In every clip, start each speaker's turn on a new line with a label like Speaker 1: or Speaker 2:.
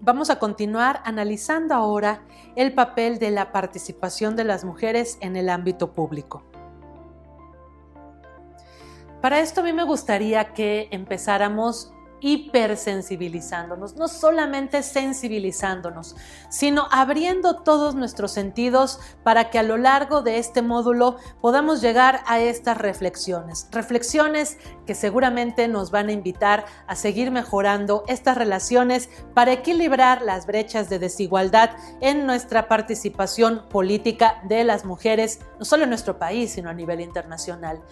Speaker 1: Vamos a continuar analizando ahora el papel de la participación de las mujeres en el ámbito público. Para esto a mí me gustaría que empezáramos hipersensibilizándonos, no solamente sensibilizándonos, sino abriendo todos nuestros sentidos para que a lo largo de este módulo podamos llegar a estas reflexiones que seguramente nos van a invitar a seguir mejorando estas relaciones para equilibrar las brechas de desigualdad en nuestra participación política de las mujeres, no solo en nuestro país, sino a nivel internacional.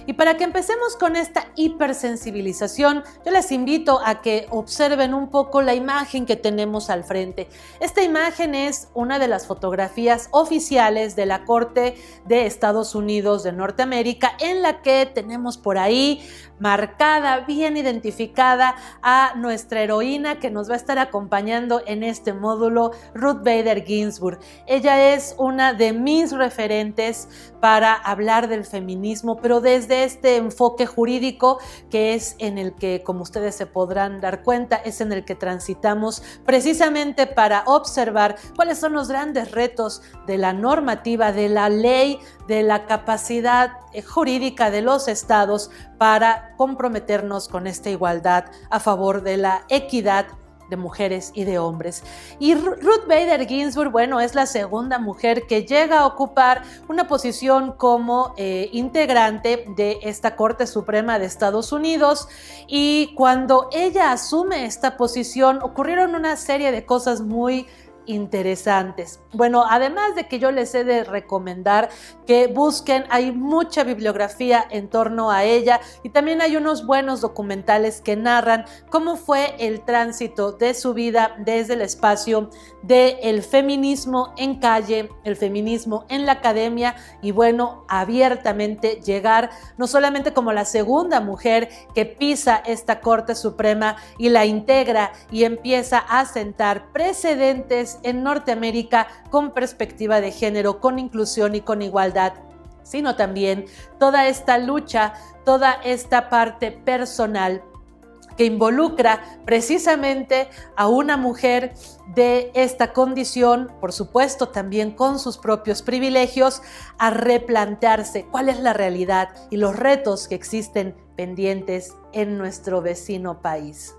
Speaker 1: Y para que empecemos con esta hipersensibilización, yo les invito a que observen un poco la imagen que tenemos al frente. Esta imagen es una de las fotografías oficiales de la Corte de Estados Unidos de Norteamérica, en la que tenemos por ahí marcada, bien identificada a nuestra heroína que nos va a estar acompañando en este módulo, Ruth Bader Ginsburg. Ella es una de mis referentes para hablar del feminismo, pero desde este enfoque jurídico que es en el que, como ustedes se podrán dar cuenta, es en el que transitamos precisamente para observar cuáles son los grandes retos de la normativa, de la ley, de la capacidad jurídica de los estados para comprometernos con esta igualdad a favor de la equidad de mujeres y de hombres. Y Ruth Bader Ginsburg, bueno, es la segunda mujer que llega a ocupar una posición como integrante de esta Corte Suprema de Estados Unidos, y cuando ella asume esta posición ocurrieron una serie de cosas muy interesantes. Bueno, además de que yo les he de recomendar que busquen, hay mucha bibliografía en torno a ella y también hay unos buenos documentales que narran cómo fue el tránsito de su vida desde el espacio del feminismo en calle, el feminismo en la academia y bueno, abiertamente llegar no solamente como la segunda mujer que pisa esta Corte Suprema y la integra y empieza a sentar precedentes en Norteamérica con perspectiva de género, con inclusión y con igualdad, sino también toda esta lucha, toda esta parte personal que involucra precisamente a una mujer de esta condición, por supuesto también con sus propios privilegios, a replantearse cuál es la realidad y los retos que existen pendientes en nuestro vecino país.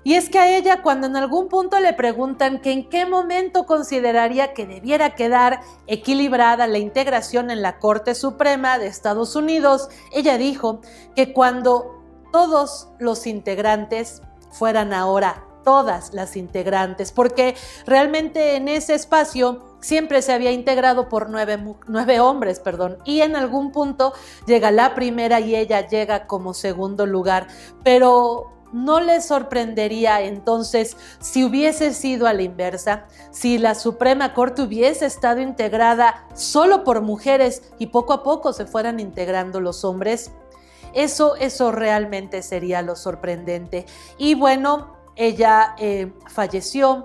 Speaker 1: Y es que a ella, cuando en algún punto le preguntan que en qué momento consideraría que debiera quedar equilibrada la integración en la Corte Suprema de Estados Unidos, ella dijo que cuando todos los integrantes fueran ahora todas las integrantes, porque realmente en ese espacio siempre se había integrado por nueve hombres, y en algún punto llega la primera y ella llega como segundo lugar, pero ¿no les sorprendería entonces si hubiese sido a la inversa? Si la Suprema Corte hubiese estado integrada solo por mujeres y poco a poco se fueran integrando los hombres. Eso realmente sería lo sorprendente. Y bueno, ella falleció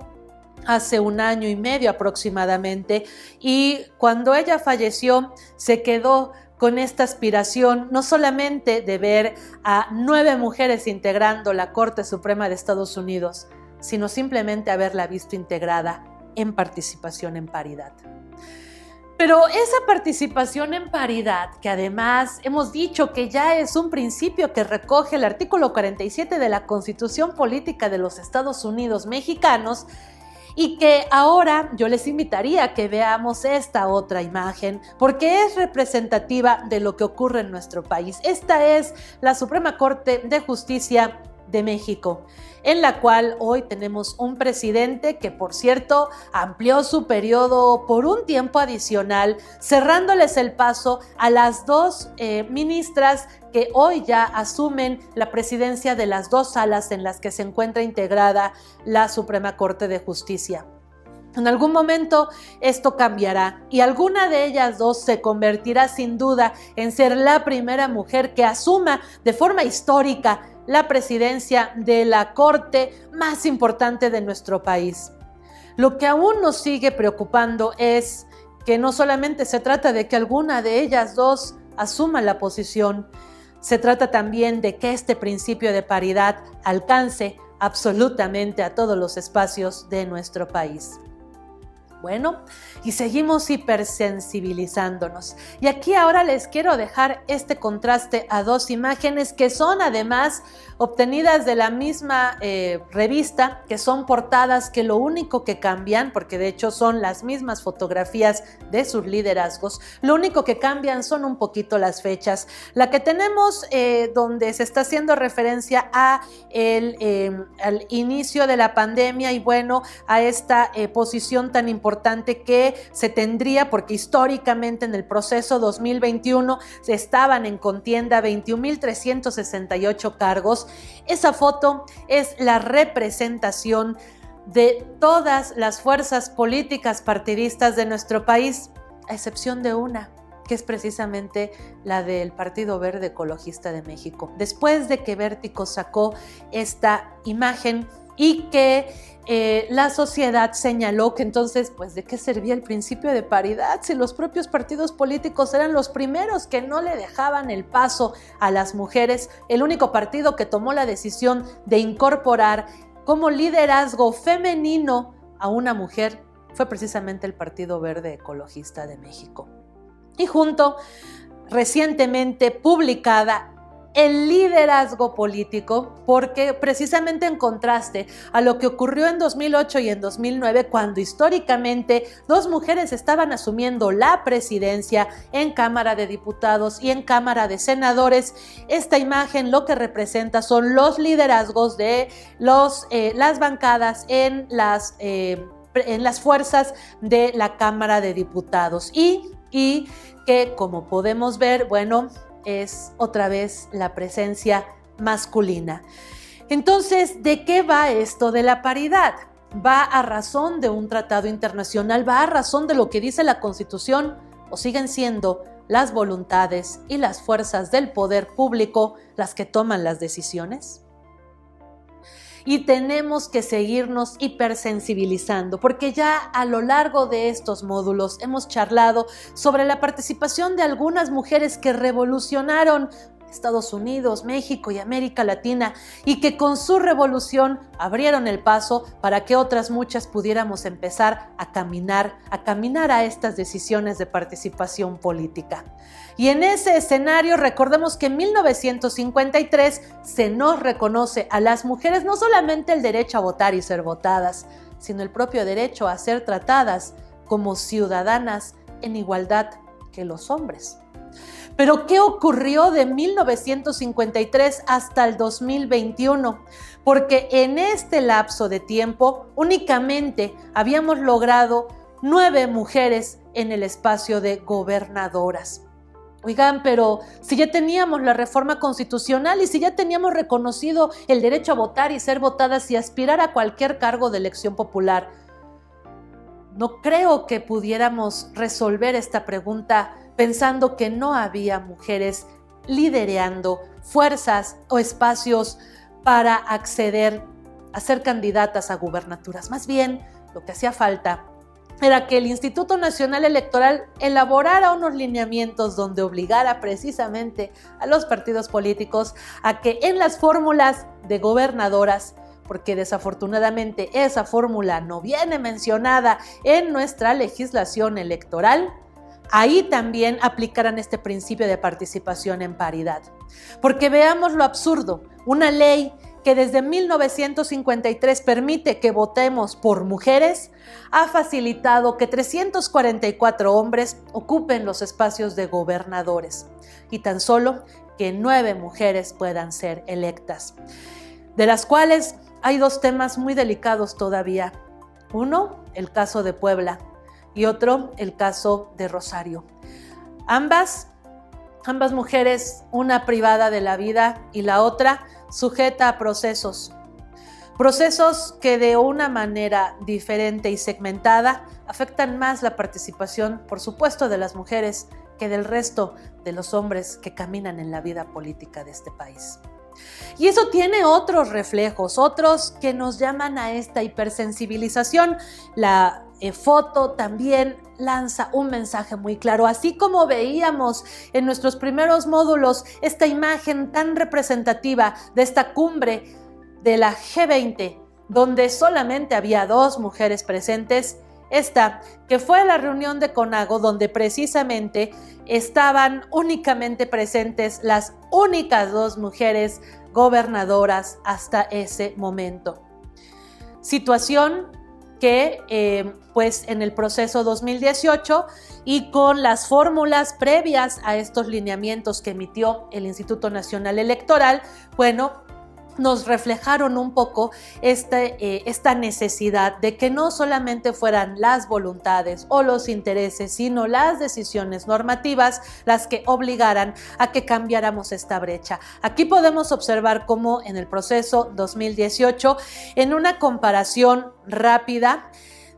Speaker 1: hace 1 año y medio aproximadamente, y cuando ella falleció se quedó con esta aspiración no solamente de ver a 9 mujeres integrando la Corte Suprema de Estados Unidos, sino simplemente haberla visto integrada en participación en paridad. Pero esa participación en paridad, que además hemos dicho que ya es un principio que recoge el artículo 47 de la Constitución Política de los Estados Unidos Mexicanos, y que ahora yo les invitaría a que veamos esta otra imagen porque es representativa de lo que ocurre en nuestro país. Esta es la Suprema Corte de Justicia de México, en la cual hoy tenemos un presidente que, por cierto, amplió su periodo por un tiempo adicional, cerrándoles el paso a las 2 ministras que hoy ya asumen la presidencia de las 2 salas en las que se encuentra integrada la Suprema Corte de Justicia. En algún momento esto cambiará y alguna de ellas 2 se convertirá sin duda en ser la primera mujer que asuma de forma histórica la presidencia de la Corte más importante de nuestro país. Lo que aún nos sigue preocupando es que no solamente se trata de que alguna de ellas 2 asuma la posición, se trata también de que este principio de paridad alcance absolutamente a todos los espacios de nuestro país. Bueno, y seguimos hipersensibilizándonos. Y aquí ahora les quiero dejar este contraste a dos imágenes que son además obtenidas de la misma revista, que son portadas que lo único que cambian, porque de hecho son las mismas fotografías de sus liderazgos, lo único que cambian son un poquito las fechas. La que tenemos donde se está haciendo referencia al inicio de la pandemia y bueno, a esta posición tan importante que se tendría, porque históricamente en el proceso 2021 se estaban en contienda 21,368 cargos. Esa foto es la representación de todas las fuerzas políticas partidistas de nuestro país, a excepción de una, que es precisamente la del Partido Verde Ecologista de México. Después de que Vértigo sacó esta imagen y que la sociedad señaló que entonces, pues, ¿de qué servía el principio de paridad si los propios partidos políticos eran los primeros que no le dejaban el paso a las mujeres? El único partido que tomó la decisión de incorporar como liderazgo femenino a una mujer fue precisamente el Partido Verde Ecologista de México. Y junto, recientemente publicada, el liderazgo político, porque precisamente en contraste a lo que ocurrió en 2008 y en 2009, cuando históricamente dos mujeres estaban asumiendo la presidencia en Cámara de Diputados y en Cámara de Senadores, esta imagen lo que representa son los liderazgos de las bancadas en las fuerzas de la Cámara de Diputados y que, como podemos ver, bueno, es otra vez la presencia masculina. Entonces, ¿de qué va esto de la paridad? ¿Va a razón de un tratado internacional? ¿Va a razón de lo que dice la Constitución? ¿O siguen siendo las voluntades y las fuerzas del poder público las que toman las decisiones? Y tenemos que seguirnos hipersensibilizando, porque ya a lo largo de estos módulos hemos charlado sobre la participación de algunas mujeres que revolucionaron Estados Unidos, México y América Latina, y que con su revolución abrieron el paso para que otras muchas pudiéramos empezar a caminar a estas decisiones de participación política. Y en ese escenario, recordemos que en 1953 se nos reconoce a las mujeres no solamente el derecho a votar y ser votadas, sino el propio derecho a ser tratadas como ciudadanas en igualdad que los hombres. Pero ¿qué ocurrió de 1953 hasta el 2021? Porque en este lapso de tiempo únicamente habíamos logrado 9 mujeres en el espacio de gobernadoras. Oigan, pero si ya teníamos la reforma constitucional y si ya teníamos reconocido el derecho a votar y ser votadas y aspirar a cualquier cargo de elección popular, no creo que pudiéramos resolver esta pregunta pensando que no había mujeres liderando fuerzas o espacios para acceder a ser candidatas a gubernaturas. Más bien, lo que hacía falta era que el Instituto Nacional Electoral elaborara unos lineamientos donde obligara precisamente a los partidos políticos a que en las fórmulas de gobernadoras, porque desafortunadamente esa fórmula no viene mencionada en nuestra legislación electoral, ahí también aplicaran este principio de participación en paridad. Porque veamos lo absurdo, una ley que desde 1953 permite que votemos por mujeres, ha facilitado que 344 hombres ocupen los espacios de gobernadores y tan solo que 9 mujeres puedan ser electas, de las cuales hay 2 temas muy delicados todavía. Uno, el caso de Puebla, y otro, el caso de Rosario. Ambas mujeres, una privada de la vida y la otra sujeta a procesos que de una manera diferente y segmentada afectan más la participación, por supuesto, de las mujeres que del resto de los hombres que caminan en la vida política de este país. Y eso tiene otros reflejos, otros que nos llaman a esta hipersensibilización. La foto también lanza un mensaje muy claro, así como veíamos en nuestros primeros módulos esta imagen tan representativa de esta cumbre de la G20, donde solamente había 2 mujeres presentes, esta, que fue la reunión de CONAGO, donde precisamente estaban únicamente presentes las únicas 2 mujeres gobernadoras hasta ese momento. Situación que pues en el proceso 2018 y con las fórmulas previas a estos lineamientos que emitió el Instituto Nacional Electoral, bueno, nos reflejaron un poco esta necesidad de que no solamente fueran las voluntades o los intereses, sino las decisiones normativas las que obligaran a que cambiáramos esta brecha. Aquí podemos observar cómo en el proceso 2018, en una comparación rápida,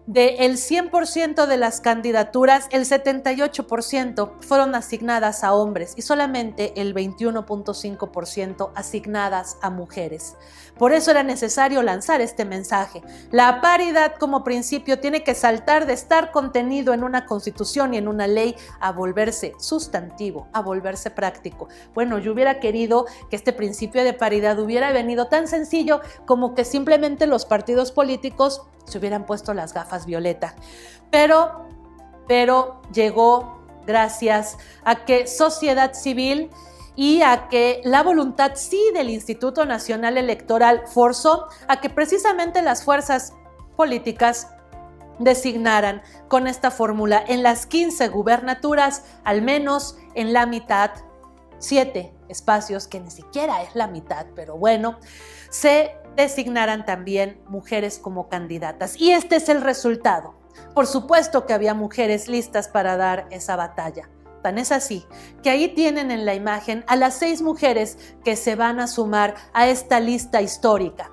Speaker 1: del 100% de las candidaturas, el 78% fueron asignadas a hombres y solamente el 21.5% asignadas a mujeres. Por eso era necesario lanzar este mensaje. La paridad como principio tiene que saltar de estar contenido en una constitución y en una ley a volverse sustantivo, a volverse práctico. Bueno, yo hubiera querido que este principio de paridad hubiera venido tan sencillo como que simplemente los partidos políticos se hubieran puesto las gafas violeta. Pero llegó gracias a que sociedad civil y a que la voluntad sí del Instituto Nacional Electoral forzó a que precisamente las fuerzas políticas designaran con esta fórmula en las 15 gubernaturas, al menos en la mitad, 7 espacios, que ni siquiera es la mitad, pero bueno, se designaran también mujeres como candidatas. Y este es el resultado. Por supuesto que había mujeres listas para dar esa batalla. Tan es así que ahí tienen en la imagen a las 6 mujeres que se van a sumar a esta lista histórica.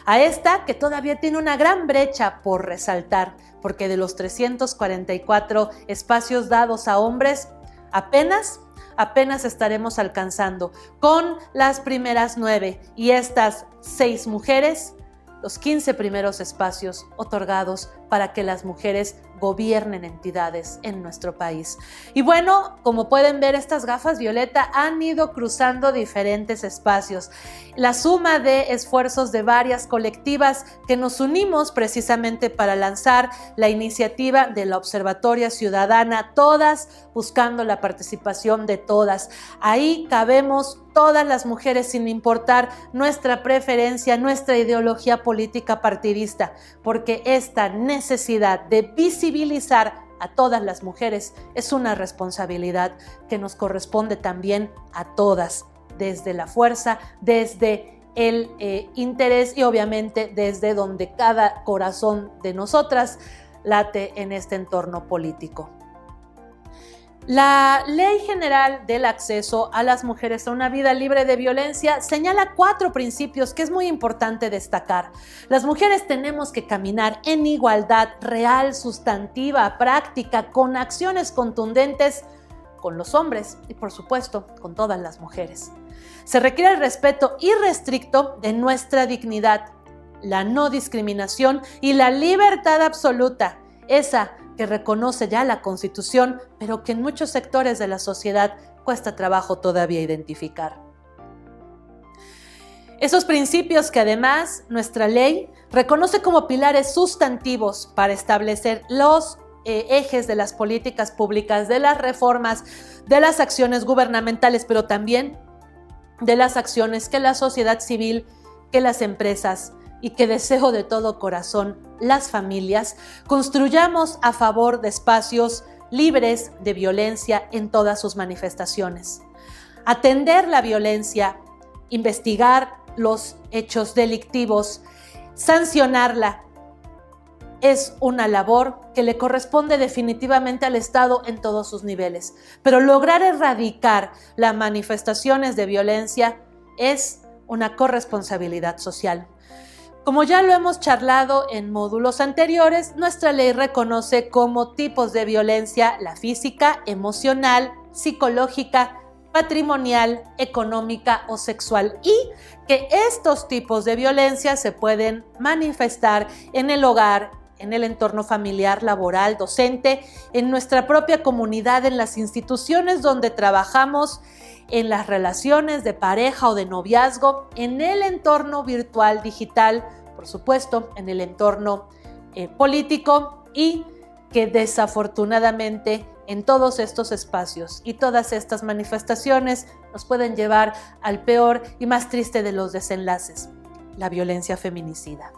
Speaker 1: A esta que todavía tiene una gran brecha por resaltar, porque de los 344 espacios dados a hombres, apenas estaremos alcanzando con las primeras 9 y estas 6 mujeres, los 15 primeros espacios otorgados para que las mujeres gobiernen entidades en nuestro país. Y bueno, como pueden ver, estas gafas violeta han ido cruzando diferentes espacios. La suma de esfuerzos de varias colectivas que nos unimos precisamente para lanzar la iniciativa de la Observatoria Ciudadana, todas buscando la participación de todas. Ahí cabemos todas las mujeres sin importar nuestra preferencia, nuestra ideología política partidista, porque esta necesidad de visibilizar a todas las mujeres es una responsabilidad que nos corresponde también a todas, desde la fuerza, desde el interés y obviamente desde donde cada corazón de nosotras late en este entorno político. La Ley General del Acceso a las Mujeres a una Vida Libre de Violencia señala 4 principios que es muy importante destacar. Las mujeres tenemos que caminar en igualdad real, sustantiva, práctica, con acciones contundentes con los hombres y, por supuesto, con todas las mujeres. Se requiere el respeto irrestricto de nuestra dignidad, la no discriminación y la libertad absoluta, esa que reconoce ya la Constitución, pero que en muchos sectores de la sociedad cuesta trabajo todavía identificar. Esos principios que además nuestra ley reconoce como pilares sustantivos para establecer los ejes de las políticas públicas, de las reformas, de las acciones gubernamentales, pero también de las acciones que la sociedad civil, que las empresas y que deseo de todo corazón las familias construyamos a favor de espacios libres de violencia en todas sus manifestaciones. Atender la violencia, investigar los hechos delictivos, sancionarla, es una labor que le corresponde definitivamente al Estado en todos sus niveles. Pero lograr erradicar las manifestaciones de violencia es una corresponsabilidad social. Como ya lo hemos charlado en módulos anteriores, nuestra ley reconoce como tipos de violencia la física, emocional, psicológica, patrimonial, económica o sexual, y que estos tipos de violencia se pueden manifestar en el hogar, en el entorno familiar, laboral, docente, en nuestra propia comunidad, en las instituciones donde trabajamos, en las relaciones de pareja o de noviazgo, en el entorno virtual digital, por supuesto, en el entorno político, y que desafortunadamente en todos estos espacios y todas estas manifestaciones nos pueden llevar al peor y más triste de los desenlaces, la violencia feminicida.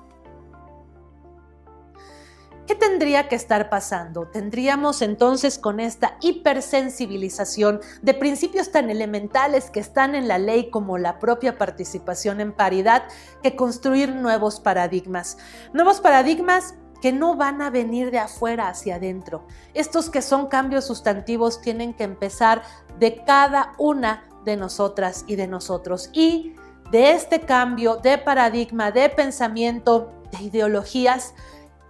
Speaker 1: ¿Qué tendría que estar pasando? Tendríamos entonces, con esta hipersensibilización de principios tan elementales que están en la ley como la propia participación en paridad, que construir nuevos paradigmas. Nuevos paradigmas que no van a venir de afuera hacia adentro. Estos que son cambios sustantivos tienen que empezar de cada una de nosotras y de nosotros. Y de este cambio de paradigma, de pensamiento, de ideologías,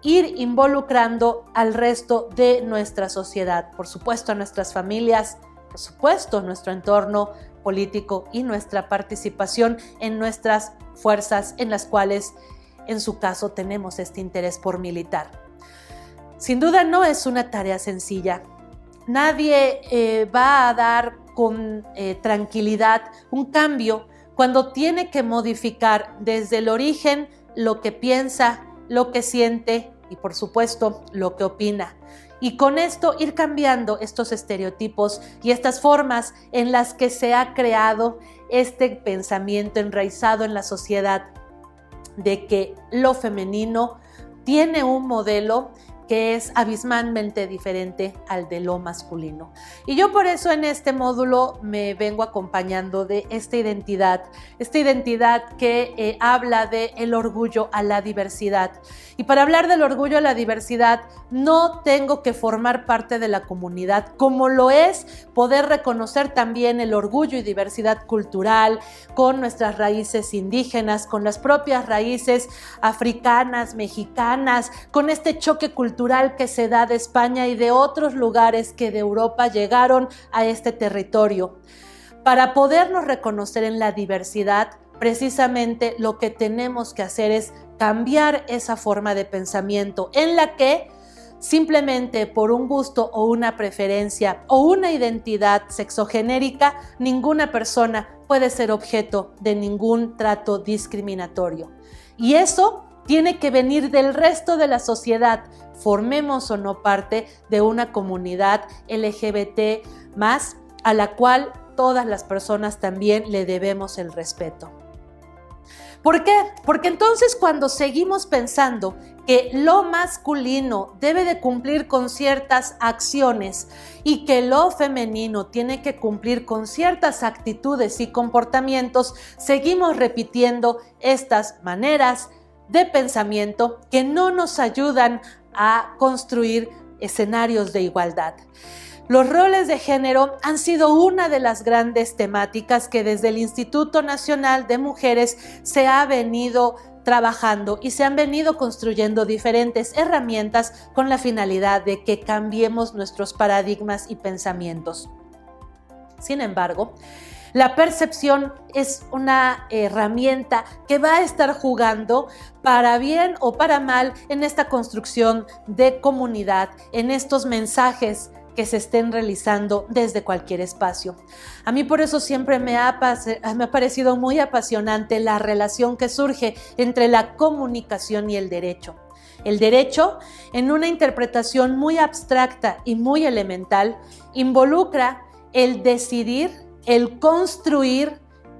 Speaker 1: ir involucrando al resto de nuestra sociedad, por supuesto a nuestras familias, por supuesto nuestro entorno político y nuestra participación en nuestras fuerzas, en las cuales en su caso tenemos este interés por militar. Sin duda no es una tarea sencilla. Nadie va a dar con tranquilidad un cambio cuando tiene que modificar desde el origen lo que piensa, lo que siente y por supuesto lo que opina. Y con esto ir cambiando estos estereotipos y estas formas en las que se ha creado este pensamiento enraizado en la sociedad de que lo femenino tiene un modelo que es abismalmente diferente al de lo masculino. Y yo por eso en este módulo me vengo acompañando de esta identidad que habla del orgullo a la diversidad. Y para hablar del orgullo a la diversidad, no tengo que formar parte de la comunidad, como lo es poder reconocer también el orgullo y diversidad cultural con nuestras raíces indígenas, con las propias raíces africanas, mexicanas, con este choque cultural que se da de España y de otros lugares que de Europa llegaron a este territorio. Para podernos reconocer en la diversidad, precisamente lo que tenemos que hacer es cambiar esa forma de pensamiento en la que simplemente por un gusto o una preferencia o una identidad sexogenérica, ninguna persona puede ser objeto de ningún trato discriminatorio. Y eso tiene que venir del resto de la sociedad, formemos o no parte de una comunidad LGBT+, a la cual todas las personas también le debemos el respeto. ¿Por qué? Porque entonces cuando seguimos pensando que lo masculino debe de cumplir con ciertas acciones y que lo femenino tiene que cumplir con ciertas actitudes y comportamientos, seguimos repitiendo estas maneras de pensamiento que no nos ayudan a construir escenarios de igualdad. Los roles de género han sido una de las grandes temáticas que desde el Instituto Nacional de Mujeres se ha venido trabajando y se han venido construyendo diferentes herramientas con la finalidad de que cambiemos nuestros paradigmas y pensamientos. Sin embargo, la percepción es una herramienta que va a estar jugando para bien o para mal en esta construcción de comunidad, en estos mensajes que se estén realizando desde cualquier espacio. A mí por eso siempre me ha parecido muy apasionante la relación que surge entre la comunicación y el derecho. El derecho, en una interpretación muy abstracta y muy elemental, involucra el decidir, el construir,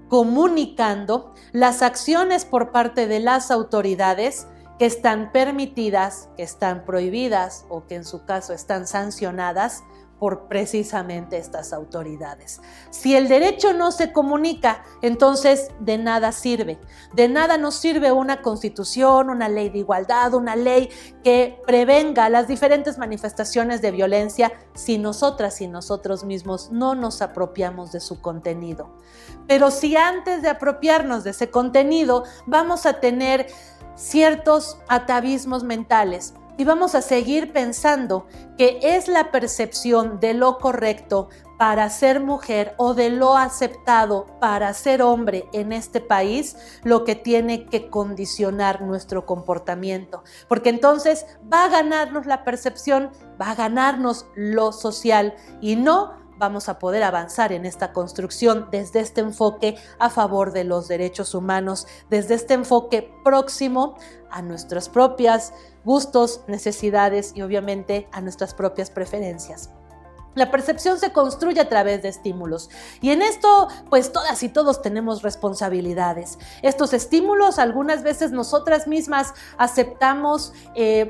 Speaker 1: comunicando las acciones por parte de las autoridades que están permitidas, que están prohibidas o que en su caso están sancionadas por precisamente estas autoridades. Si el derecho no se comunica, entonces de nada sirve. De nada nos sirve una constitución, una ley de igualdad, una ley que prevenga las diferentes manifestaciones de violencia si nosotras y nosotros mismos no nos apropiamos de su contenido. Pero si antes de apropiarnos de ese contenido vamos a tener ciertos atavismos mentales y vamos a seguir pensando que es la percepción de lo correcto para ser mujer o de lo aceptado para ser hombre en este país lo que tiene que condicionar nuestro comportamiento, porque entonces va a ganarnos la percepción, va a ganarnos lo social y no vamos a poder avanzar en esta construcción desde este enfoque a favor de los derechos humanos, desde este enfoque próximo a nuestros propios gustos, necesidades y obviamente a nuestras propias preferencias. La percepción se construye a través de estímulos y en esto pues todas y todos tenemos responsabilidades. Estos estímulos algunas veces nosotras mismas aceptamos,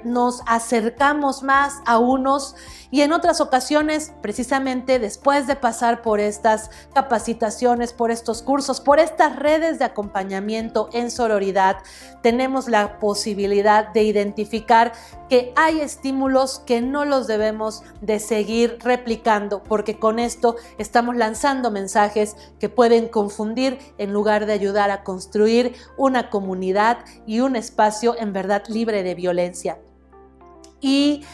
Speaker 1: nos acercamos más a unos y en otras ocasiones precisamente después de pasar por estas capacitaciones, por estos cursos, por estas redes de acompañamiento en sororidad, tenemos la posibilidad de identificar que hay estímulos que no los debemos de seguir replicando porque con esto estamos lanzando mensajes que pueden confundir en lugar de ayudar a construir una comunidad y un espacio en verdad libre de violencia. Y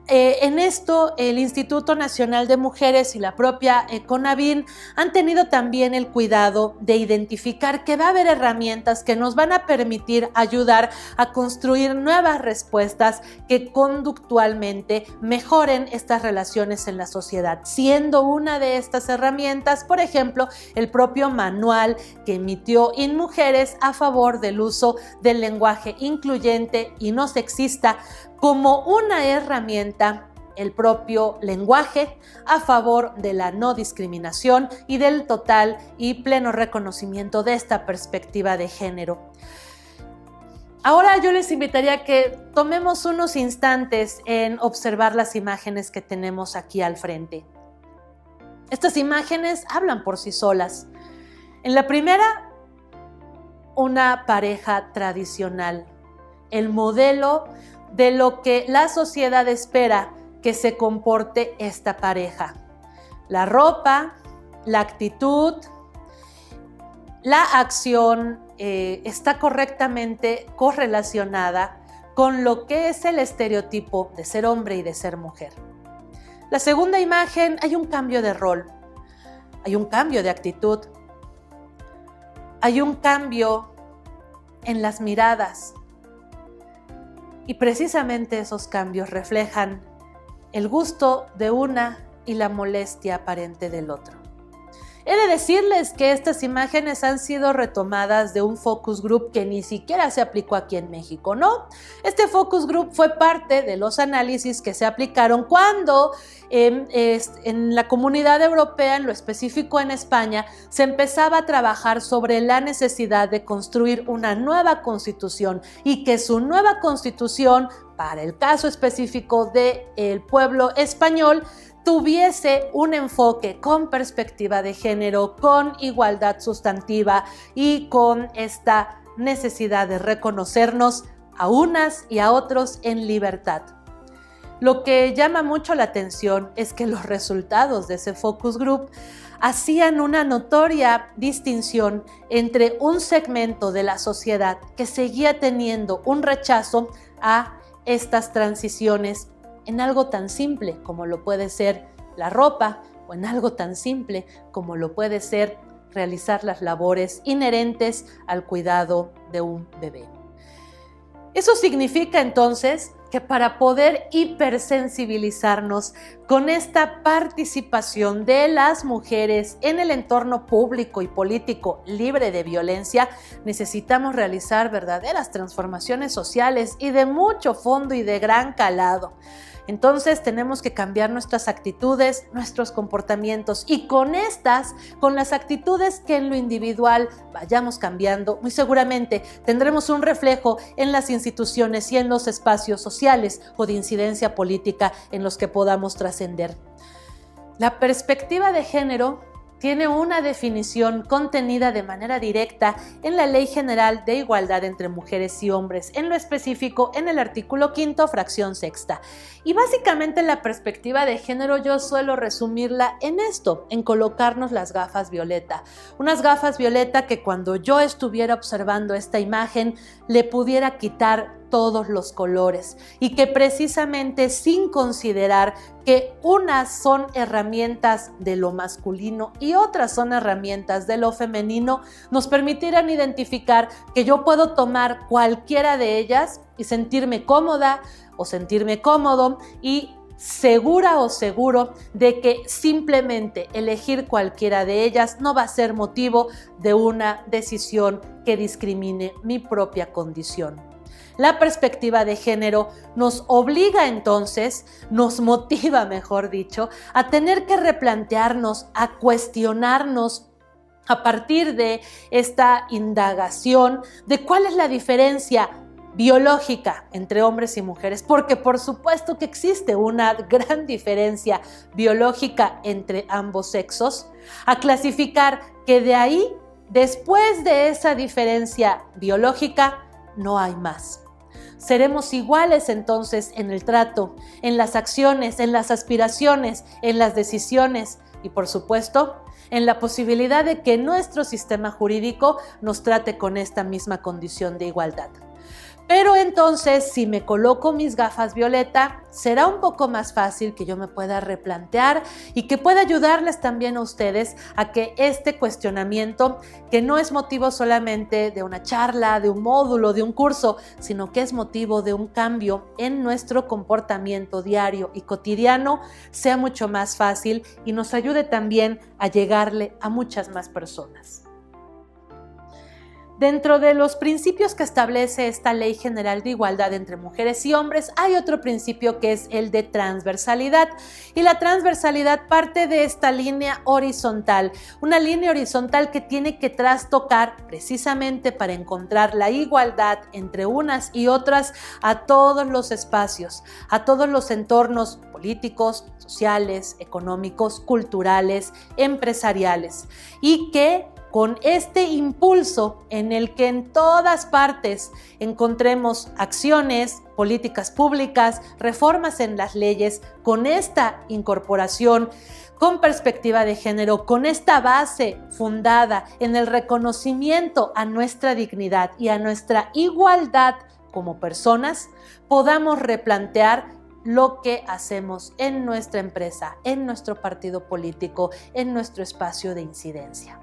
Speaker 1: en esto el Instituto Nacional de Mujeres y la propia CONAVIN han tenido también el cuidado de identificar que va a haber herramientas que nos van a permitir ayudar a construir nuevas respuestas que conductualmente mejoren estas relaciones en la sociedad, siendo una de estas herramientas, por ejemplo, el propio manual que emitió InMujeres a favor del uso del lenguaje incluyente y no sexista como una herramienta, el propio lenguaje a favor de la no discriminación y del total y pleno reconocimiento de esta perspectiva de género. Ahora yo les invitaría a que tomemos unos instantes en observar las imágenes que tenemos aquí al frente. Estas imágenes hablan por sí solas. En la primera, una pareja tradicional, el modelo de lo que la sociedad espera que se comporte esta pareja. La ropa, la actitud, la acción está correctamente correlacionada con lo que es el estereotipo de ser hombre y de ser mujer. La segunda imagen, hay un cambio de rol, hay un cambio de actitud, hay un cambio en las miradas. Y precisamente esos cambios reflejan el gusto de una y la molestia aparente del otro. He de decirles que estas imágenes han sido retomadas de un focus group que ni siquiera se aplicó aquí en México, ¿no? Este focus group fue parte de los análisis que se aplicaron cuando en la Comunidad Europea, en lo específico en España, se empezaba a trabajar sobre la necesidad de construir una nueva constitución y que su nueva constitución, para el caso específico del pueblo español, tuviese un enfoque con perspectiva de género, con igualdad sustantiva y con esta necesidad de reconocernos a unas y a otros en libertad. Lo que llama mucho la atención es que los resultados de ese focus group hacían una notoria distinción entre un segmento de la sociedad que seguía teniendo un rechazo a estas transiciones en algo tan simple como lo puede ser la ropa o en algo tan simple como lo puede ser realizar las labores inherentes al cuidado de un bebé. Eso significa entonces que para poder hipersensibilizarnos con esta participación de las mujeres en el entorno público y político libre de violencia, necesitamos realizar verdaderas transformaciones sociales y de mucho fondo y de gran calado. Entonces tenemos que cambiar nuestras actitudes, nuestros comportamientos y con las actitudes que en lo individual vayamos cambiando, muy seguramente tendremos un reflejo en las instituciones y en los espacios sociales o de incidencia política en los que podamos trascender. La perspectiva de género tiene una definición contenida de manera directa en la Ley General de Igualdad entre Mujeres y Hombres, en lo específico en el artículo 5º, fracción 6ª. Y básicamente la perspectiva de género yo suelo resumirla en esto, en colocarnos las gafas violeta. Unas gafas violeta que cuando yo estuviera observando esta imagen le pudiera quitar todos los colores y que precisamente sin considerar que unas son herramientas de lo masculino y otras son herramientas de lo femenino, nos permitieran identificar que yo puedo tomar cualquiera de ellas y sentirme cómoda o sentirme cómodo y segura o seguro de que simplemente elegir cualquiera de ellas no va a ser motivo de una decisión que discrimine mi propia condición. La perspectiva de género nos obliga entonces, nos motiva, mejor dicho, a tener que replantearnos, a cuestionarnos a partir de esta indagación de cuál es la diferencia biológica entre hombres y mujeres, porque por supuesto que existe una gran diferencia biológica entre ambos sexos, a clasificar que de ahí, después de esa diferencia biológica, no hay más. Seremos iguales entonces en el trato, en las acciones, en las aspiraciones, en las decisiones y por supuesto en la posibilidad de que nuestro sistema jurídico nos trate con esta misma condición de igualdad. Pero entonces, si me coloco mis gafas violeta, será un poco más fácil que yo me pueda replantear y que pueda ayudarles también a ustedes a que este cuestionamiento, que no es motivo solamente de una charla, de un módulo, de un curso, sino que es motivo de un cambio en nuestro comportamiento diario y cotidiano, sea mucho más fácil y nos ayude también a llegarle a muchas más personas. Dentro de los principios que establece esta Ley General de Igualdad entre Mujeres y Hombres, hay otro principio que es el de transversalidad. Y la transversalidad parte de esta línea horizontal, una línea horizontal que tiene que trastocar precisamente para encontrar la igualdad entre unas y otras a todos los espacios, a todos los entornos políticos, sociales, económicos, culturales, empresariales, y que con este impulso en el que en todas partes encontremos acciones, políticas públicas, reformas en las leyes, con esta incorporación con perspectiva de género, con esta base fundada en el reconocimiento a nuestra dignidad y a nuestra igualdad como personas, podamos replantear lo que hacemos en nuestra empresa, en nuestro partido político, en nuestro espacio de incidencia.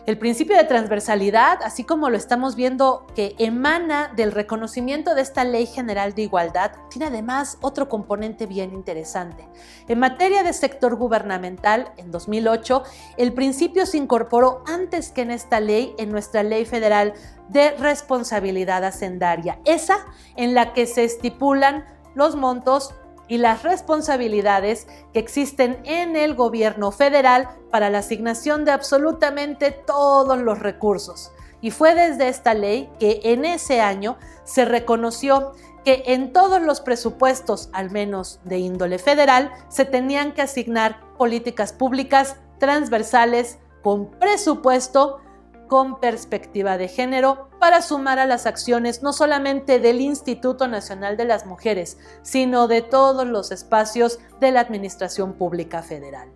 Speaker 1: El principio de transversalidad, así como lo estamos viendo que emana del reconocimiento de esta Ley General de Igualdad, tiene además otro componente bien interesante. En materia de sector gubernamental, en 2008, el principio se incorporó antes que en esta ley, en nuestra Ley Federal de Responsabilidad Hacendaria, esa en la que se estipulan los montos y las responsabilidades que existen en el gobierno federal para la asignación de absolutamente todos los recursos. Y fue desde esta ley que en ese año se reconoció que en todos los presupuestos, al menos de índole federal, se tenían que asignar políticas públicas transversales con presupuesto con perspectiva de género para sumar a las acciones no solamente del Instituto Nacional de las Mujeres, sino de todos los espacios de la Administración Pública Federal.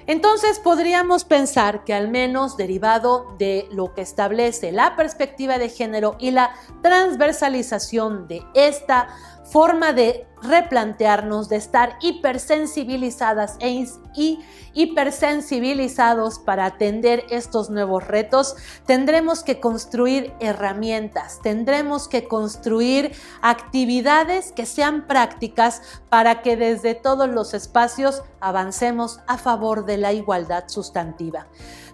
Speaker 1: Entonces podríamos pensar que al menos derivado de lo que establece la perspectiva de género y la transversalización de esta forma de replantearnos, de estar hipersensibilizadas y hipersensibilizados para atender estos nuevos retos, tendremos que construir herramientas, tendremos que construir actividades que sean prácticas para que desde todos los espacios avancemos a favor de la igualdad sustantiva.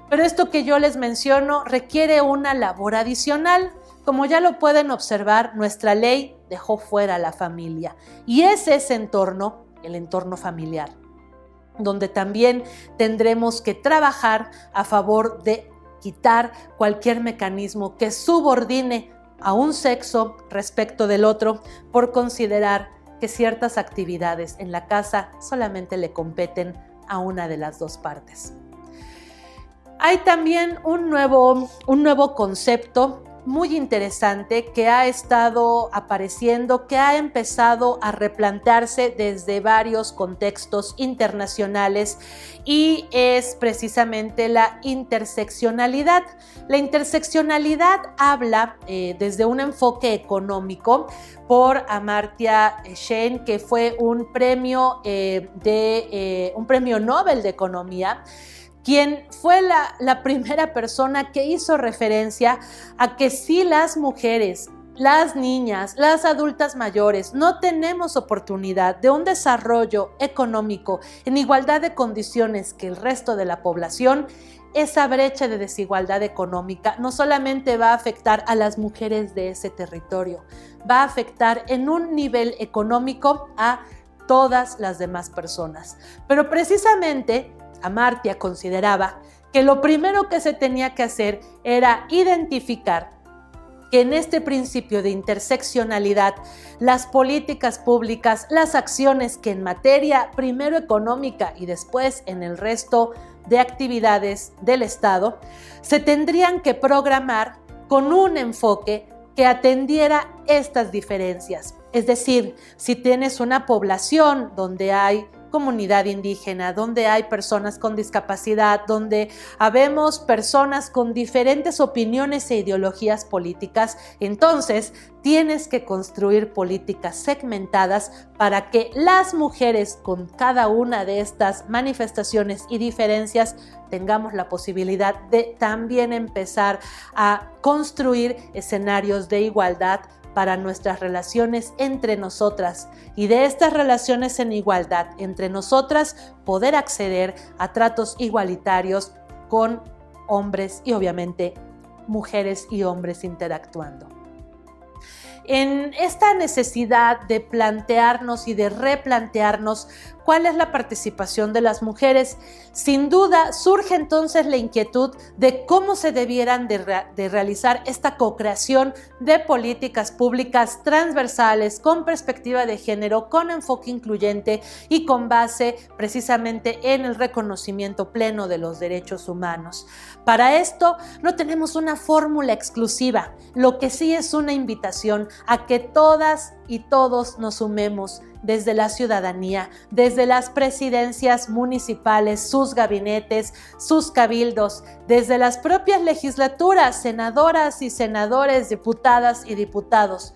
Speaker 1: Pero esto que yo les menciono requiere una labor adicional. Como ya lo pueden observar, nuestra ley dejó fuera a la familia y es ese entorno, el entorno familiar, donde también tendremos que trabajar a favor de quitar cualquier mecanismo que subordine a un sexo respecto del otro por considerar que ciertas actividades en la casa solamente le competen a una de las dos partes. Hay también un nuevo concepto muy interesante que ha estado apareciendo, que ha empezado a replantearse desde varios contextos internacionales y es precisamente la interseccionalidad. La interseccionalidad habla desde un enfoque económico por Amartya Sen, que fue un premio Nobel de Economía, quien fue la primera persona que hizo referencia a que si las mujeres las niñas, las adultas mayores no tenemos oportunidad de un desarrollo económico en igualdad de condiciones que el resto de la población, esa brecha de desigualdad económica no solamente va a afectar a las mujeres de ese territorio, va a afectar en un nivel económico a todas las demás personas. Pero precisamente Amartya consideraba que lo primero que se tenía que hacer era identificar que en este principio de interseccionalidad, las políticas públicas, las acciones que en materia primero económica y después en el resto de actividades del Estado, se tendrían que programar con un enfoque que atendiera estas diferencias. Es decir, si tienes una población donde hay comunidad indígena, donde hay personas con discapacidad, donde habemos personas con diferentes opiniones e ideologías políticas, entonces tienes que construir políticas segmentadas para que las mujeres con cada una de estas manifestaciones y diferencias tengamos la posibilidad de también empezar a construir escenarios de igualdad para nuestras relaciones entre nosotras y de estas relaciones en igualdad entre nosotras poder acceder a tratos igualitarios con hombres y obviamente mujeres y hombres interactuando. En esta necesidad de plantearnos y de replantearnos cuál es la participación de las mujeres, sin duda surge entonces la inquietud de cómo se debieran de realizar esta co-creación de políticas públicas transversales con perspectiva de género, con enfoque incluyente y con base precisamente en el reconocimiento pleno de los derechos humanos. Para esto no tenemos una fórmula exclusiva, lo que sí es una invitación a que todas y todos nos sumemos desde la ciudadanía, desde las presidencias municipales, sus gabinetes, sus cabildos, desde las propias legislaturas, senadoras y senadores, diputadas y diputados,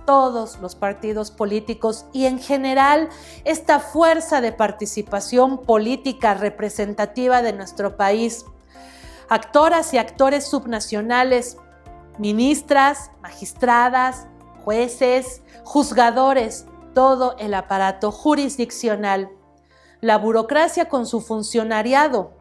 Speaker 1: todos los partidos políticos y en general esta fuerza de participación política representativa de nuestro país, actoras y actores subnacionales, ministras, magistradas, jueces, juzgadores, todo el aparato jurisdiccional, la burocracia con su funcionariado.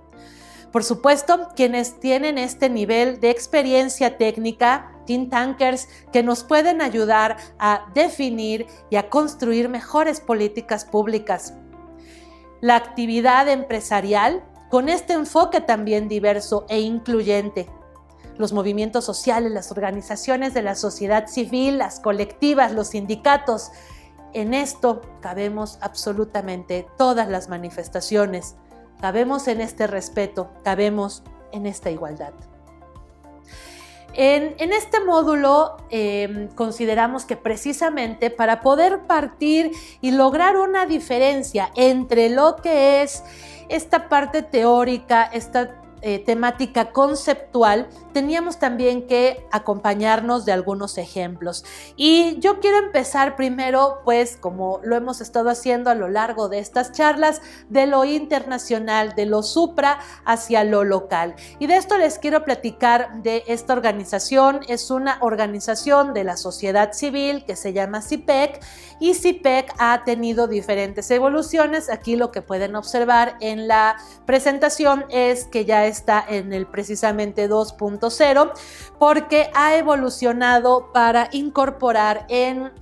Speaker 1: Por supuesto, quienes tienen este nivel de experiencia técnica, think tankers, que nos pueden ayudar a definir y a construir mejores políticas públicas. La actividad empresarial, con este enfoque también diverso e incluyente. Los movimientos sociales, las organizaciones de la sociedad civil, las colectivas, los sindicatos. En esto cabemos absolutamente todas las manifestaciones, cabemos en este respeto, cabemos en esta igualdad. En este módulo consideramos que precisamente para poder partir y lograr una diferencia entre lo que es esta parte teórica, esta temática conceptual, teníamos también que acompañarnos de algunos ejemplos. Y yo quiero empezar primero, pues como lo hemos estado haciendo a lo largo de estas charlas, de lo internacional, de lo supra hacia lo local. Y de esto les quiero platicar de esta organización. Es una organización de la sociedad civil que se llama CIPEC, y CIPEC ha tenido diferentes evoluciones. Aquí lo que pueden observar en la presentación es que ya está en el precisamente 2.0 porque ha evolucionado para incorporar en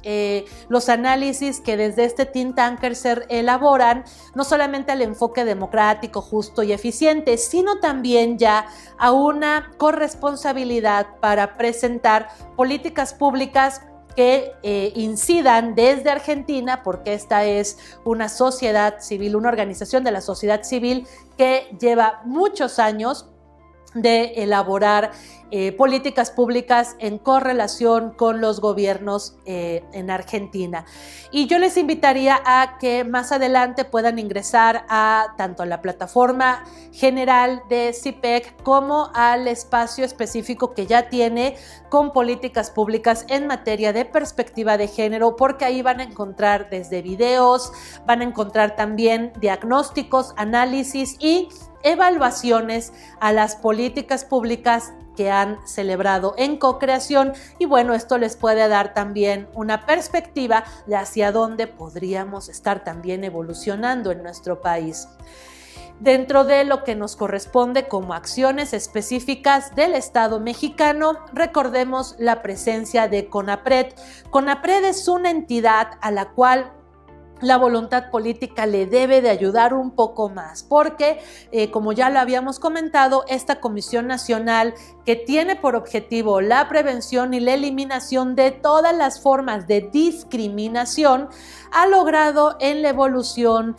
Speaker 1: los análisis que desde este think tanker se elaboran no solamente al enfoque democrático, justo y eficiente, sino también ya a una corresponsabilidad para presentar políticas públicas que incidan desde Argentina, porque esta es una sociedad civil, una organización de la sociedad civil que lleva muchos años de elaborar políticas públicas en correlación con los gobiernos en Argentina. Y yo les invitaría a que más adelante puedan ingresar a tanto a la plataforma general de CIPEC como al espacio específico que ya tiene con políticas públicas en materia de perspectiva de género, porque ahí van a encontrar desde videos, van a encontrar también diagnósticos, análisis y evaluaciones a las políticas públicas que han celebrado en co-creación, y bueno, esto les puede dar también una perspectiva de hacia dónde podríamos estar también evolucionando en nuestro país. Dentro de lo que nos corresponde como acciones específicas del Estado mexicano, recordemos la presencia de CONAPRED. CONAPRED es una entidad a la cual la voluntad política le debe de ayudar un poco más, porque como ya lo habíamos comentado, esta Comisión Nacional que tiene por objetivo la prevención y la eliminación de todas las formas de discriminación, ha logrado en la evolución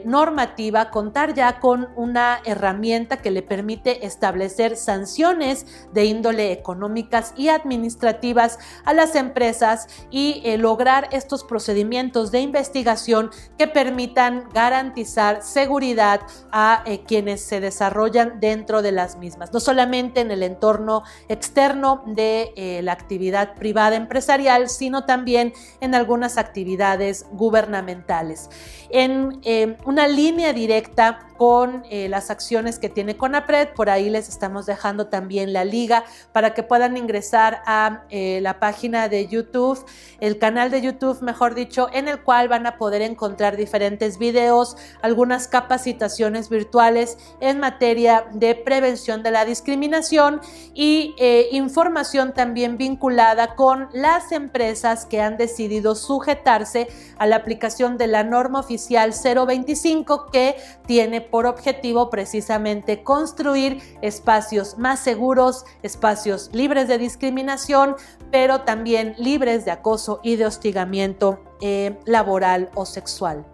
Speaker 1: normativa contar ya con una herramienta que le permite establecer sanciones de índole económicas y administrativas a las empresas y lograr estos procedimientos de investigación que permitan garantizar seguridad a quienes se desarrollan dentro de las mismas, no solamente en el entorno externo de la actividad privada empresarial, sino también en algunas actividades gubernamentales. En una línea directa con las acciones que tiene CONAPRED, por ahí les estamos dejando también la liga para que puedan ingresar a la página de YouTube, el canal de YouTube, mejor dicho, en el cual van a poder encontrar diferentes videos, algunas capacitaciones virtuales en materia de prevención de la discriminación y información también vinculada con las empresas que han decidido sujetarse a la aplicación de la norma oficial 025, que tiene por objetivo precisamente construir espacios más seguros, espacios libres de discriminación, pero también libres de acoso y de hostigamiento laboral o sexual.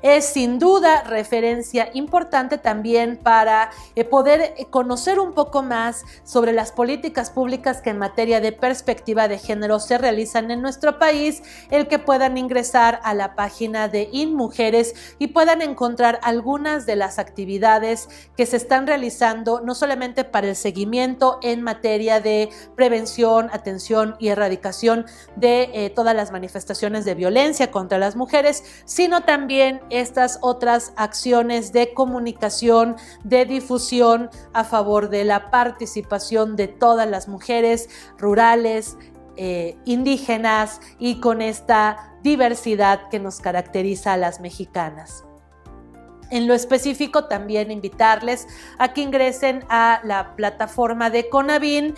Speaker 1: Es sin duda referencia importante también para poder conocer un poco más sobre las políticas públicas que en materia de perspectiva de género se realizan en nuestro país, el que puedan ingresar a la página de InMujeres y puedan encontrar algunas de las actividades que se están realizando, no solamente para el seguimiento en materia de prevención, atención y erradicación de todas las manifestaciones de violencia contra las mujeres, sino también estas otras acciones de comunicación, de difusión a favor de la participación de todas las mujeres rurales, indígenas y con esta diversidad que nos caracteriza a las mexicanas. En lo específico, también invitarles a que ingresen a la plataforma de CONAVIN,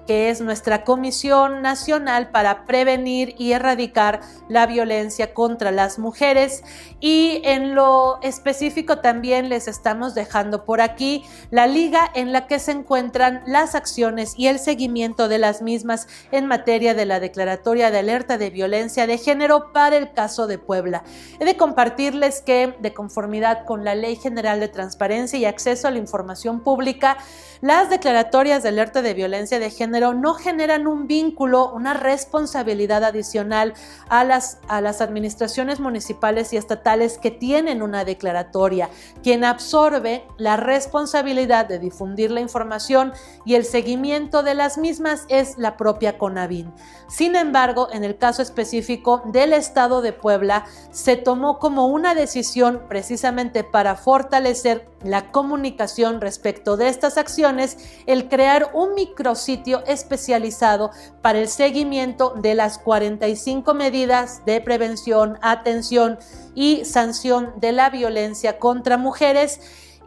Speaker 1: que es nuestra Comisión Nacional para Prevenir y Erradicar la Violencia contra las Mujeres. Y en lo específico también les estamos dejando por aquí la liga en la que se encuentran las acciones y el seguimiento de las mismas en materia de la Declaratoria de Alerta de Violencia de Género para el caso de Puebla. He de compartirles que, de conformidad con la Ley General de Transparencia y Acceso a la Información Pública, las declaratorias de alerta de violencia de género no generan un vínculo, una responsabilidad adicional a las administraciones municipales y estatales que tienen una declaratoria. Quien absorbe la responsabilidad de difundir la información y el seguimiento de las mismas es la propia CONAVIN. Sin embargo, en el caso específico del Estado de Puebla, se tomó como una decisión precisamente para fortalecer la comunicación respecto de estas acciones, el crear un micrositio especializado para el seguimiento de las 45 medidas de prevención, atención y sanción de la violencia contra mujeres,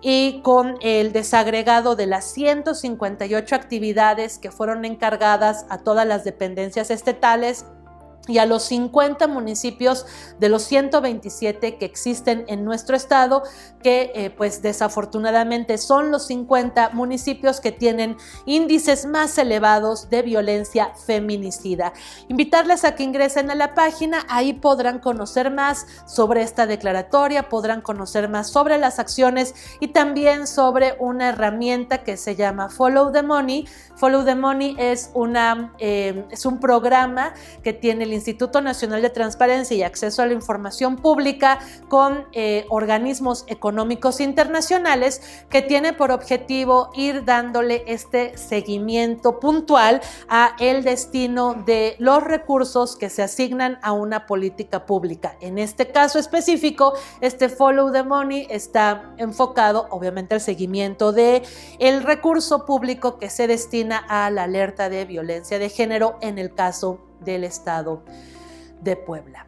Speaker 1: y con el desagregado de las 158 actividades que fueron encargadas a todas las dependencias estatales y a los 50 municipios de los 127 que existen en nuestro estado, que pues desafortunadamente son los 50 municipios que tienen índices más elevados de violencia feminicida. Invitarles a que ingresen a la página, ahí podrán conocer más sobre esta declaratoria, podrán conocer más sobre las acciones y también sobre una herramienta que se llama Follow the Money. Follow the Money es un programa que tiene el Instituto Nacional de Transparencia y Acceso a la Información Pública con organismos económicos internacionales, que tiene por objetivo ir dándole este seguimiento puntual a el destino de los recursos que se asignan a una política pública. En este caso específico, este Follow the Money está enfocado obviamente al seguimiento de el recurso público que se destina a la alerta de violencia de género en el caso del estado de Puebla.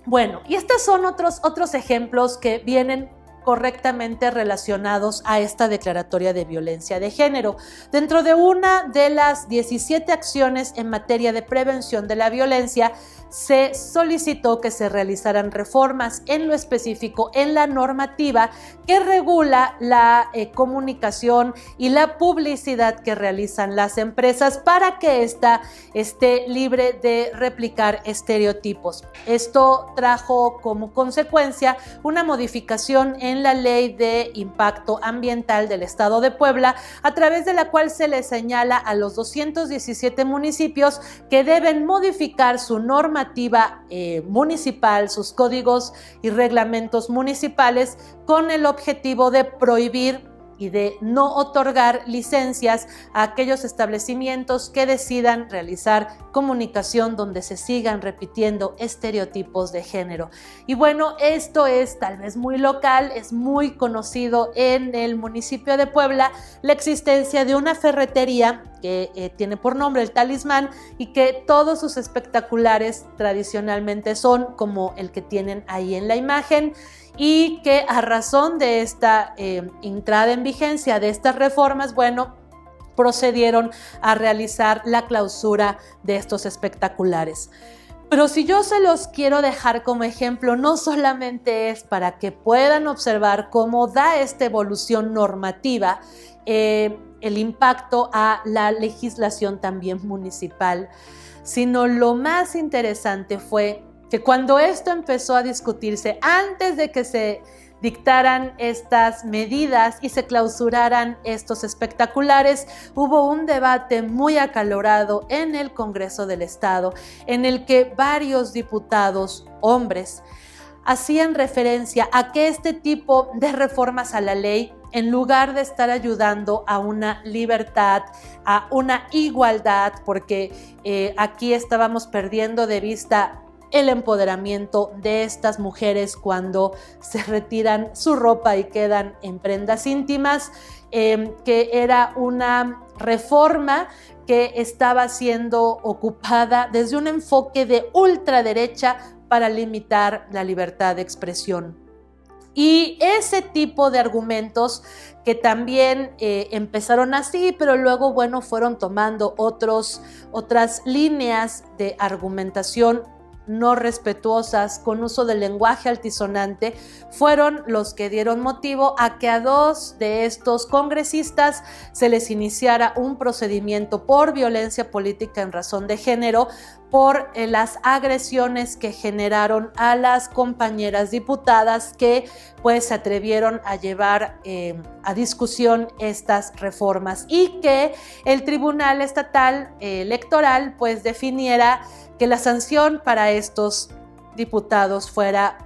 Speaker 1: Bueno, y estos son otros ejemplos que vienen correctamente relacionados a esta declaratoria de violencia de género. Dentro de una de las 17 acciones en materia de prevención de la violencia, se solicitó que se realizaran reformas, en lo específico en la normativa que regula la comunicación y la publicidad que realizan las empresas para que ésta esté libre de replicar estereotipos. Esto trajo como consecuencia una modificación en la Ley de Impacto Ambiental del Estado de Puebla, a través de la cual se le señala a los 217 municipios que deben modificar su normativa municipal, sus códigos y reglamentos municipales, con el objetivo de prohibir y de no otorgar licencias a aquellos establecimientos que decidan realizar comunicación donde se sigan repitiendo estereotipos de género. Y bueno, esto es tal vez muy local, es muy conocido en el municipio de Puebla la existencia de una ferretería que tiene por nombre El Talismán y que todos sus espectaculares tradicionalmente son como el que tienen ahí en la imagen, y que a razón de esta entrada en vigencia de estas reformas, bueno, procedieron a realizar la clausura de estos espectaculares. Pero si yo se los quiero dejar como ejemplo, no solamente es para que puedan observar cómo da esta evolución normativa el impacto a la legislación también municipal, sino lo más interesante fue que cuando esto empezó a discutirse, antes de que se dictaran estas medidas y se clausuraran estos espectaculares, hubo un debate muy acalorado en el Congreso del Estado, en el que varios diputados, hombres, hacían referencia a que este tipo de reformas a la ley, en lugar de estar ayudando a una libertad, a una igualdad, porque aquí estábamos perdiendo de vista el empoderamiento de estas mujeres cuando se retiran su ropa y quedan en prendas íntimas, que era una reforma que estaba siendo ocupada desde un enfoque de ultraderecha para limitar la libertad de expresión. Y ese tipo de argumentos que también empezaron así, pero luego, bueno, fueron tomando otras líneas de argumentación no respetuosas, con uso del lenguaje altisonante, fueron los que dieron motivo a que a dos de estos congresistas se les iniciara un procedimiento por violencia política en razón de género, por las agresiones que generaron a las compañeras diputadas que pues se atrevieron a llevar a discusión estas reformas, y que el Tribunal Estatal Electoral pues definiera que la sanción para estos diputados fuera: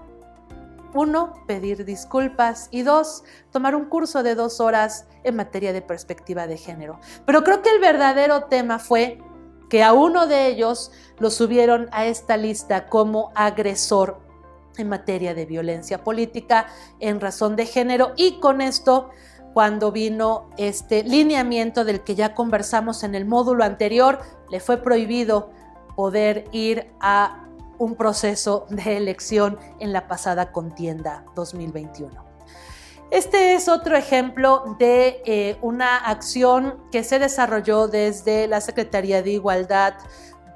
Speaker 1: 1, pedir disculpas, y 2, tomar un curso de 2 horas en materia de perspectiva de género. Pero creo que el verdadero tema fue que a uno de ellos lo subieron a esta lista como agresor en materia de violencia política en razón de género, y con esto, cuando vino este lineamiento del que ya conversamos en el módulo anterior, le fue prohibido poder ir a un proceso de elección en la pasada contienda 2021. Este es otro ejemplo de una acción que se desarrolló desde la Secretaría de Igualdad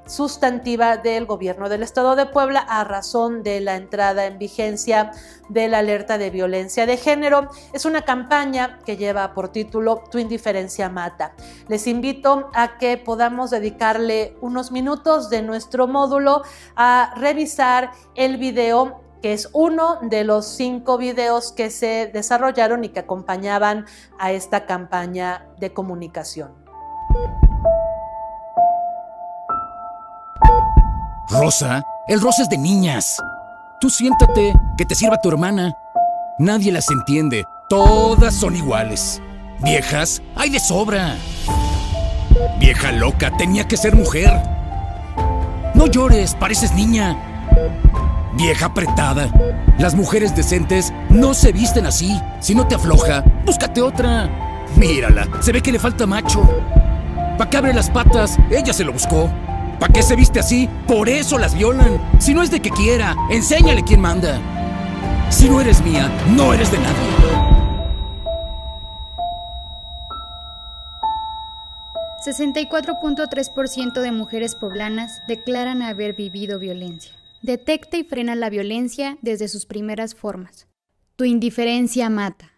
Speaker 1: Sustantiva del Gobierno del Estado de Puebla a razón de la entrada en vigencia de la alerta de violencia de género. Es una campaña que lleva por título Tu indiferencia mata. Les invito a que podamos dedicarle unos minutos de nuestro módulo a revisar el video, que es uno de los 5 videos que se desarrollaron y que acompañaban a esta campaña de comunicación.
Speaker 2: ¿Rosa? El rosa es de niñas. Tú siéntate, que te sirva tu hermana. Nadie las entiende. Todas son iguales. Viejas, hay de sobra. Vieja loca, tenía que ser mujer. No llores, pareces niña. Vieja apretada. Las mujeres decentes no se visten así. Si no te afloja, búscate otra. Mírala, se ve que le falta macho. ¿Pa' qué abre las patas? Ella se lo buscó. ¿Pa' qué se viste así? Por eso las violan. Si no es de que quiera, enséñale quién manda. Si no eres mía, no eres de nadie.
Speaker 3: 64.3% de mujeres poblanas declaran haber vivido violencia. Detecta y frena la violencia desde sus primeras formas. Tu indiferencia mata.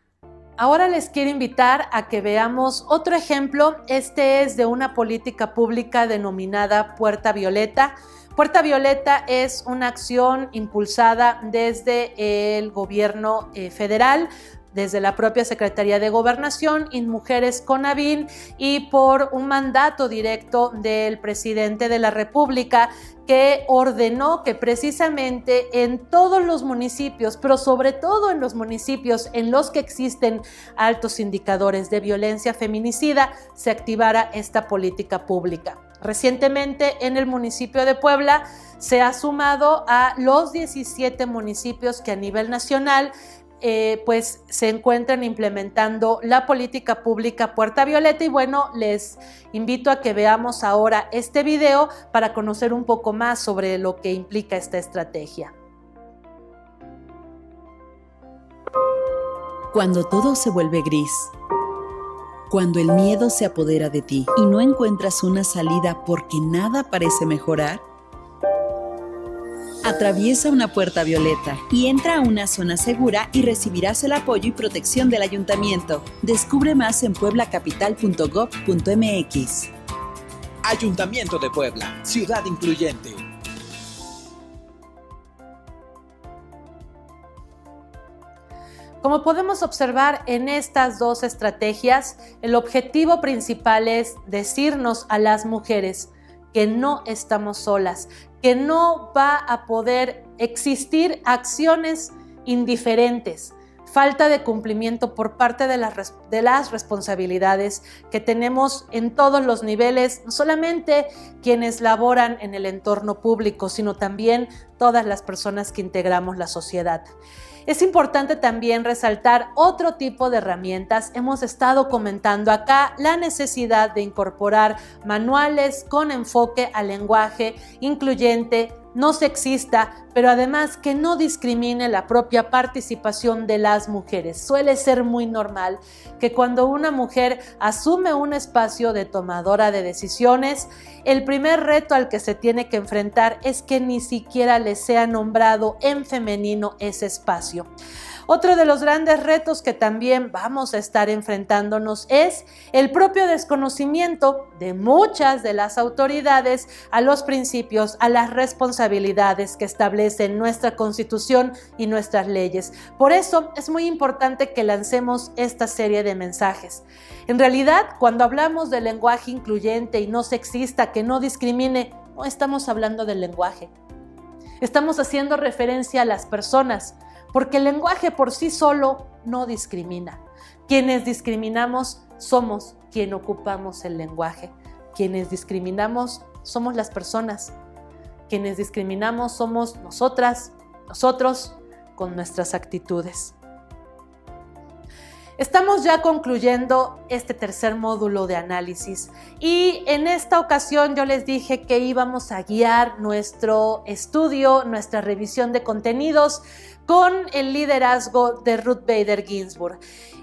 Speaker 1: Ahora les quiero invitar a que veamos otro ejemplo. Este es de una política pública denominada Puerta Violeta. Puerta Violeta es una acción impulsada desde el gobierno federal, desde la propia Secretaría de Gobernación, InMujeres Conavin y por un mandato directo del presidente de la República que ordenó que precisamente en todos los municipios, pero sobre todo en los municipios en los que existen altos indicadores de violencia feminicida, se activara esta política pública. Recientemente en el municipio de Puebla se ha sumado a los 17 municipios que a nivel nacional pues se encuentran implementando la política pública Puerta Violeta y bueno, les invito a que veamos ahora este video para conocer un poco más sobre lo que implica esta estrategia.
Speaker 4: Cuando todo se vuelve gris, cuando el miedo se apodera de ti y no encuentras una salida porque nada parece mejorar, atraviesa una puerta violeta y entra a una zona segura y recibirás el apoyo y protección del ayuntamiento. Descubre más en pueblacapital.gov.mx.
Speaker 5: Ayuntamiento de Puebla, ciudad incluyente.
Speaker 1: Como podemos observar en estas dos estrategias, el objetivo principal es decirnos a las mujeres que no estamos solas, que no va a poder existir acciones indiferentes, falta de cumplimiento por parte de las responsabilidades que tenemos en todos los niveles, no solamente quienes laboran en el entorno público, sino también todas las personas que integramos la sociedad. Es importante también resaltar otro tipo de herramientas. Hemos estado comentando acá la necesidad de incorporar manuales con enfoque al lenguaje incluyente, no sexista, pero además que no discrimine la propia participación de las mujeres. Suele ser muy normal que cuando una mujer asume un espacio de tomadora de decisiones, el primer reto al que se tiene que enfrentar es que ni siquiera le sea nombrado en femenino ese espacio. Otro de los grandes retos que también vamos a estar enfrentándonos es el propio desconocimiento de muchas de las autoridades a los principios, a las responsabilidades que establecen nuestra Constitución y nuestras leyes. Por eso es muy importante que lancemos esta serie de mensajes. En realidad, cuando hablamos de lenguaje incluyente y no sexista, que no discrimine, no estamos hablando del lenguaje. Estamos haciendo referencia a las personas, porque el lenguaje por sí solo no discrimina. Quienes discriminamos somos quien ocupamos el lenguaje. Quienes discriminamos somos las personas. Quienes discriminamos somos nosotras, nosotros, con nuestras actitudes. Estamos ya concluyendo este tercer módulo de análisis y en esta ocasión yo les dije que íbamos a guiar nuestro estudio, nuestra revisión de contenidos con el liderazgo de Ruth Bader Ginsburg.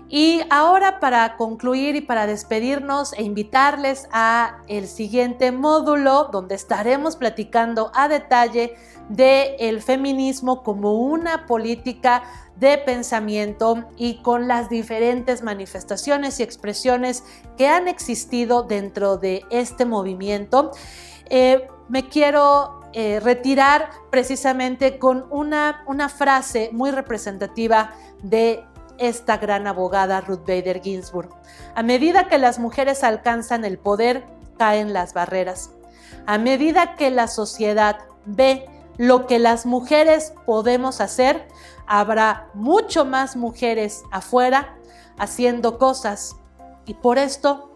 Speaker 1: Y ahora para concluir y para despedirnos e invitarles a el siguiente módulo donde estaremos platicando a detalle del feminismo como una política de pensamiento y con las diferentes manifestaciones y expresiones que han existido dentro de este movimiento. Me quiero retirar precisamente con una frase muy representativa de esta gran abogada Ruth Bader Ginsburg. A medida que las mujeres alcanzan el poder, caen las barreras. A medida que la sociedad ve lo que las mujeres podemos hacer, habrá mucho más mujeres afuera haciendo cosas y por esto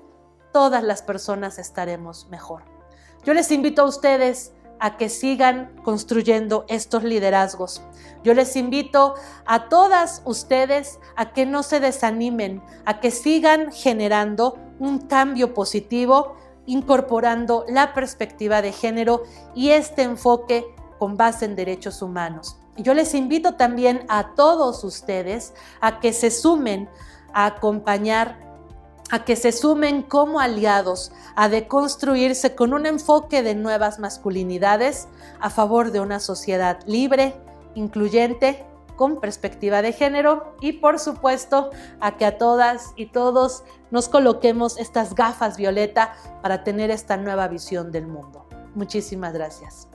Speaker 1: todas las personas estaremos mejor. Yo les invito a ustedes a que sigan construyendo estos liderazgos. Yo les invito a todas ustedes a que no se desanimen, a que sigan generando un cambio positivo, incorporando la perspectiva de género y este enfoque con base en derechos humanos. Y yo les invito también a todos ustedes a que se sumen a acompañar, a que se sumen como aliados a deconstruirse con un enfoque de nuevas masculinidades a favor de una sociedad libre, incluyente, con perspectiva de género y por supuesto a que a todas y todos nos coloquemos estas gafas violeta para tener esta nueva visión del mundo. Muchísimas gracias.